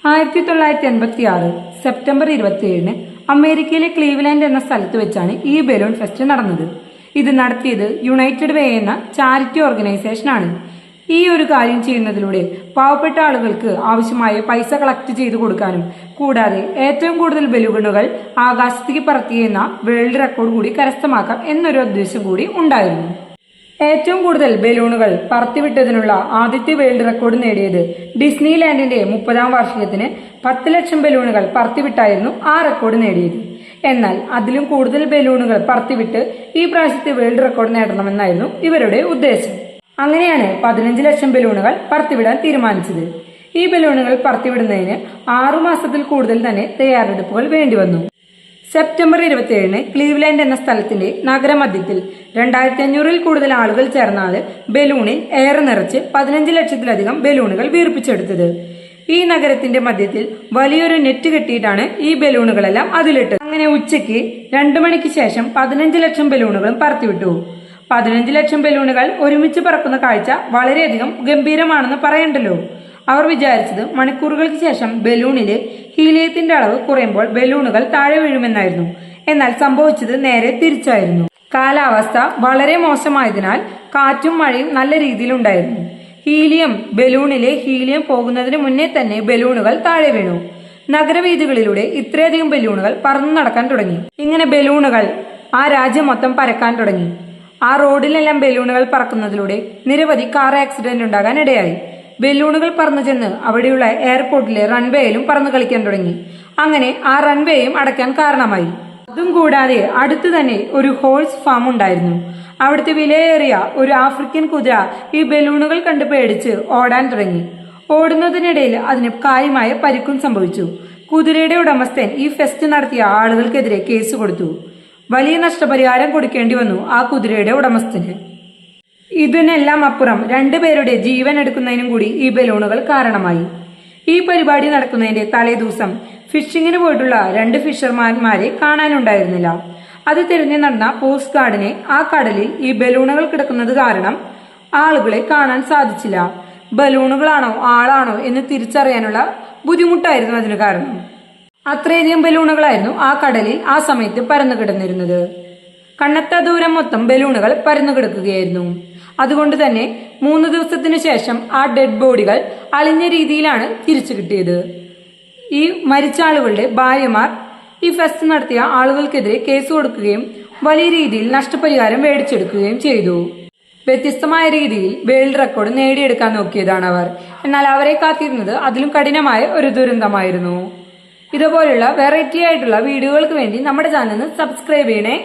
1986 September 27 അമേരിക്കയിലെ Cleveland എന്ന സ്ഥലത്ത് വെച്ചാണ് ഈ ബലൂൺ ഫെസ്റ്റ് നടന്നത്. ഇത് നടത്തിയത് യുണൈറ്റഡ് വേ എന്ന ചാരിറ്റി ഓർഗനൈസേഷനാണ്. ഈ ഒരു കാര്യം ചെയ്യുന്നതിലൂടെ പാവപ്പെട്ട ആളുകൾക്ക് ആവശ്യമായ പൈസ കളക്ട് ചെയ്തു കൊടുക്കാനും കൂടാതെ ഏറ്റവും കൂടുതൽ ബലൂണുകൾ ആകാശത്തേക്ക് പറത്തിയെന്ന വേൾഡ് റെക്കോർഡ് കൂടി കരസ്ഥമാക്കാം എന്നൊരു ഉദ്ദേശം കൂടി ഉണ്ടായിരുന്നു. ഏറ്റവും കൂടുതൽ ബലൂണുകൾ പറത്തിവിട്ടതിനുള്ള ആദ്യത്തെ വേൾഡ് റെക്കോർഡ് നേടിയത് ഡിസ്നി ലാൻഡിന്റെ 30ാം വാർഷികത്തിന് 10 ലക്ഷം ബലൂണുകൾ പറത്തിവിട്ടായിരുന്നു ആ റെക്കോർഡ് നേടിയത്. എന്നാൽ അതിലും കൂടുതൽ ബലൂണുകൾ പറത്തിവിട്ട് ഈ പ്രാവശ്യത്തെ വേൾഡ് റെക്കോർഡ് നേടണമെന്നായിരുന്നു ഇവരുടെ ഉദ്ദേശം. അങ്ങനെയാണ് 15 ലക്ഷം ബലൂണുകൾ പറത്തിവിടാൻ തീരുമാനിച്ചത്. ഈ ബലൂണുകൾ പറത്തിവിടുന്നതിന് 6 മാസത്തിൽ കൂടുതൽ തന്നെ തയ്യാറെടുപ്പുകൾ വേണ്ടിവന്നു. സെപ്റ്റംബർ 27 ക്ലീവ്ലാൻഡ് എന്ന സ്ഥലത്തിന്റെ നഗരമധ്യത്തിൽ 2500-ൽ കൂടുതൽ ആളുകൾ ചേർന്നാണ് ബലൂണിൽ എയർ നിറച്ച് 15 ലക്ഷത്തിലധികം ബലൂണുകൾ വീർപ്പിച്ചെടുത്തത്. ഈ നഗരത്തിന്റെ മധ്യത്തിൽ വലിയൊരു നെറ്റ് കെട്ടിയിട്ടാണ് ഈ ബലൂണുകളെല്ലാം അതിലിട്ടത്. അങ്ങനെ ഉച്ചയ്ക്ക് 2 മണിക്ക് ശേഷം 15 ലക്ഷം ബലൂണുകളും പറത്തിവിട്ടു. 15 ലക്ഷം ബലൂണുകൾ ഒരുമിച്ച് പറക്കുന്ന കാഴ്ച വളരെയധികം ഗംഭീരമാണെന്ന് പറയണ്ടല്ലോ. അവർ വിചാരിച്ചത് മണിക്കൂറുകൾക്ക് ശേഷം ബലൂണില് ഹീലിയത്തിന്റെ അളവ് കുറയുമ്പോൾ ബലൂണുകൾ താഴെ വീഴുമെന്നായിരുന്നു. എന്നാൽ സംഭവിച്ചത് നേരെ തിരിച്ചായിരുന്നു. കാലാവസ്ഥ വളരെ മോശമായതിനാൽ കാറ്റും മഴയും നല്ല രീതിയിലുണ്ടായിരുന്നു. ബലൂണിലെ ഹീലിയം പോകുന്നതിന് മുന്നേ തന്നെ ബലൂണുകൾ താഴെ വീണു. നഗരവീഥികളിലൂടെ ഇത്രയധികം ബലൂണുകൾ പറന്നു നടക്കാൻ തുടങ്ങി. ഇങ്ങനെ ബലൂണുകൾ ആ രാജ്യം മൊത്തം പരക്കാൻ തുടങ്ങി. ആ റോഡിലെല്ലാം ബലൂണുകൾ പറക്കുന്നതിലൂടെ നിരവധി കാർ ആക്സിഡന്റ് ഉണ്ടാകാൻ ഇടയായി. ബലൂണുകൾ പറന്നു ചെന്ന് അവിടെയുള്ള എയർപോർട്ടിലെ റൺവേയിലും പറന്നു കളിക്കാൻ തുടങ്ങി. അങ്ങനെ ആ റൺവേയും അടയ്ക്കാൻ കാരണമായി. അതും കൂടാതെ അടുത്തു തന്നെ ഒരു ഹോഴ്സ് ഫാം ഉണ്ടായിരുന്നു. അവിടുത്തെ വിലയേറിയ ഒരു ആഫ്രിക്കൻ കുതിര ഈ ബലൂണുകൾ കണ്ട് പേടിച്ച് ഓടാൻ തുടങ്ങി. ഓടുന്നതിനിടയിൽ അതിന് കാര്യമായ പരിക്കും സംഭവിച്ചു. കുതിരയുടെ ഉടമസ്ഥൻ ഈ ഫെസ്റ്റ് നടത്തിയ ആളുകൾക്കെതിരെ കേസ് കൊടുത്തു. വലിയ നഷ്ടപരിഹാരം കൊടുക്കേണ്ടി വന്നു ആ കുതിരയുടെ ഉടമസ്ഥന്. ഇതിനെല്ലാം അപ്പുറം 2 പേരുടെ ജീവൻ എടുക്കുന്നതിനും കൂടി ഈ ബലൂണുകൾ കാരണമായി. ഈ പരിപാടി നടക്കുന്നതിന്റെ തലേദിവസം ഫിഷിങ്ങിന് പോയിട്ടുള്ള 2 ഫിഷർമാൻമാരെ കാണാനുണ്ടായിരുന്നില്ല. അത് തിരിഞ്ഞു നടന്ന പോസ്റ്റ് ഗാർഡിനെ ആ കടലിൽ ഈ ബലൂണുകൾ കിടക്കുന്നത് കാരണം ആളുകളെ കാണാൻ സാധിച്ചില്ല. ബലൂണുകളാണോ ആളാണോ എന്ന് തിരിച്ചറിയാനുള്ള ബുദ്ധിമുട്ടായിരുന്നു അതിന് കാരണം. അത്രയധികം ബലൂണുകളായിരുന്നു ആ കടലിൽ ആ സമയത്ത് പരന്നു കിടന്നിരുന്നത്. കണ്ണെത്താ ദൂരം മൊത്തം ബലൂണുകൾ പരന്നു കിടക്കുകയായിരുന്നു. അതുകൊണ്ട് തന്നെ 3 ദിവസത്തിനു ശേഷം ആ ഡെഡ് ബോഡികൾ അളിഞ്ഞ രീതിയിലാണ് തിരിച്ചു കിട്ടിയത്. ഈ മരിച്ച ആളുകളുടെ ഭാര്യമാർ ഈ ഫെസ്റ്റ് നടത്തിയ ആളുകൾക്കെതിരെ കേസ് കൊടുക്കുകയും വലിയ രീതിയിൽ നഷ്ടപരിഹാരം മേടിച്ചെടുക്കുകയും ചെയ്തു. വ്യത്യസ്തമായ രീതിയിൽ വേൾഡ് റെക്കോർഡ് നേടിയെടുക്കാൻ നോക്കിയതാണ് അവർ. എന്നാൽ അവരെ കാത്തിരുന്നത് അതിലും കഠിനമായ ഒരു ദുരന്തമായിരുന്നു. ഇതുപോലുള്ള വെറൈറ്റി ആയിട്ടുള്ള വീഡിയോകൾക്ക് വേണ്ടി നമ്മുടെ ചാനൽ സബ്സ്ക്രൈബ് ചെയ്യണേ.